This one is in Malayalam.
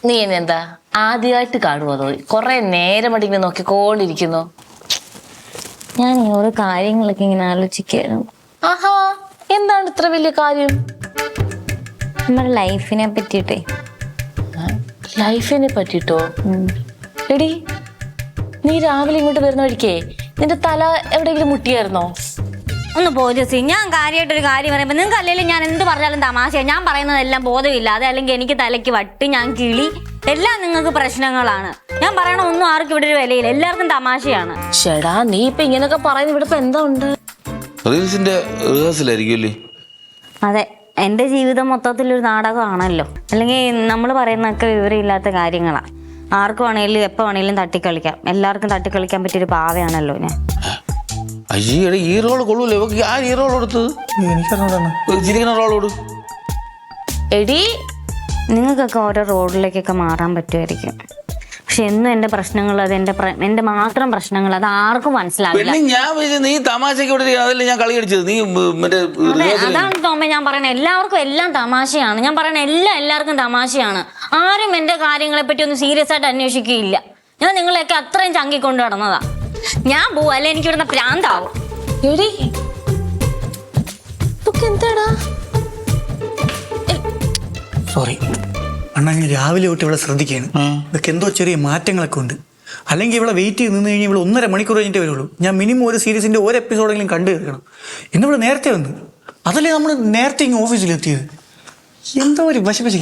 നീ എന്നെന്താ ആദ്യമായിട്ട് കാണുമോ? കൊറേ നേരം അടിങ്ങനെ നോക്കിക്കൊണ്ടിരിക്കുന്നു. ഞാൻ ഓരോ കാര്യങ്ങളൊക്കെ ഇങ്ങനെ ആലോചിക്കായിരുന്നു. ആഹാ, എന്താണ് ഇത്ര വലിയ കാര്യം? നമ്മുടെ ലൈഫിനെ പറ്റിയിട്ടേ. ലൈഫിനെ പറ്റിട്ടോ? എടി, നീ രാവിലെ ഇങ്ങോട്ട് വരുന്ന വഴിക്കേ നിന്റെ തല എവിടെയെങ്കിലും മുട്ടിയായിരുന്നോ? ഒന്ന് പോജസി, ഞാൻ കാര്യമായിട്ടൊരു കാര്യം പറയുമ്പോൾ നിങ്ങൾക്ക് അല്ലെങ്കിൽ ഞാൻ എന്ത് പറഞ്ഞാലും തമാശയാണ്. ഞാൻ പറയുന്നതെല്ലാം ബോധമില്ലാതെ, അല്ലെങ്കിൽ എനിക്ക് തലയ്ക്ക് വട്ട്, ഞാൻ കിളി, എല്ലാം നിങ്ങൾക്ക് പ്രശ്നങ്ങളാണ്. ഞാൻ പറയണ ഒന്നും ആർക്കും ഇവിടെ ഒരു വിലയില്ല, എല്ലാവർക്കും തമാശയാണ്. ചേടാ, നീ ഇപ്പൊ ഇങ്ങനൊക്കെ പറയുന്ന ഇവിടെ ഇപ്പൊ എന്താ ഉണ്ട്? അതെ, എൻ്റെ ജീവിതം മൊത്തത്തിലൊരു നാടകമാണല്ലോ. അല്ലെങ്കിൽ നമ്മൾ പറയുന്നതൊക്കെ വിവരമില്ലാത്ത കാര്യങ്ങളാണ്. ആർക്കും ആണെങ്കിലും എപ്പോൾ വേണമെങ്കിലും തട്ടിക്കളിക്കാം. എല്ലാവർക്കും തട്ടിക്കളിക്കാൻ പറ്റിയൊരു പാവയാണല്ലോ ഞാൻ. ഈ റോള് കൊള്ളൂല്ലേ? ഈ റോൾ കൊടുത്തത് എടി, നിങ്ങൾക്കൊക്കെ ഓരോ റോഡിലേക്കൊക്കെ മാറാൻ പറ്റുമായിരിക്കും. പക്ഷെ എന്നും എന്റെ പ്രശ്നങ്ങൾ, അത് എന്റെ മാത്രം പ്രശ്നങ്ങൾ, അത് ആർക്കും മനസ്സിലാവില്ല. നീ തമാശക്ക് അതല്ലേ ഞാൻ കളി അടിച്ചത്. നീ അതാണ് തോമ ഞാൻ പറയണത്. എല്ലാവർക്കും എല്ലാം തമാശയാണ്. ഞാൻ പറയണ എല്ലാവർക്കും തമാശയാണ്. ആരും എന്റെ കാര്യങ്ങളെ പറ്റി ഒന്നും സീരിയസ് ആയിട്ട് അന്വേഷിക്കുകയില്ല. ഞാൻ നിങ്ങളെയൊക്കെ അത്രയും ചങ്കിക്കൊണ്ട് നടന്നതാ. ഞാൻ പോവാ, അല്ലെ എനിക്ക് ഇവിടുന്ന് പ്രാന്താവും. എടി, എന്താടാ? സോറി അണ്ണാ, ഞാൻ രാവിലെ തൊട്ട് ഇവിടെ ശ്രദ്ധിക്കുകയാണ്. ഇതൊക്കെ എന്തോ ചെറിയ മാറ്റങ്ങളൊക്കെ ഉണ്ട്. അല്ലെങ്കിൽ ഇവിടെ വെയിറ്റ് ചെയ്ത് നിന്ന് കഴിഞ്ഞാൽ ഇവിടെ 1.5 മണിക്കൂർ കഴിഞ്ഞിട്ടേ വരുള്ളൂ. ഞാൻ മിനിമം ഒരു സീരീസിന്റെ ഒരു എപ്പിസോഡെങ്കിലും കണ്ടു തീർക്കണം. ഇന്നിവിടെ നേരത്തെ വന്നു. അതല്ലേ നമ്മൾ നേരത്തെ ഇങ്ങ് ഓഫീസിലെത്തിയത്. എന്തോ ഒരു വശപശ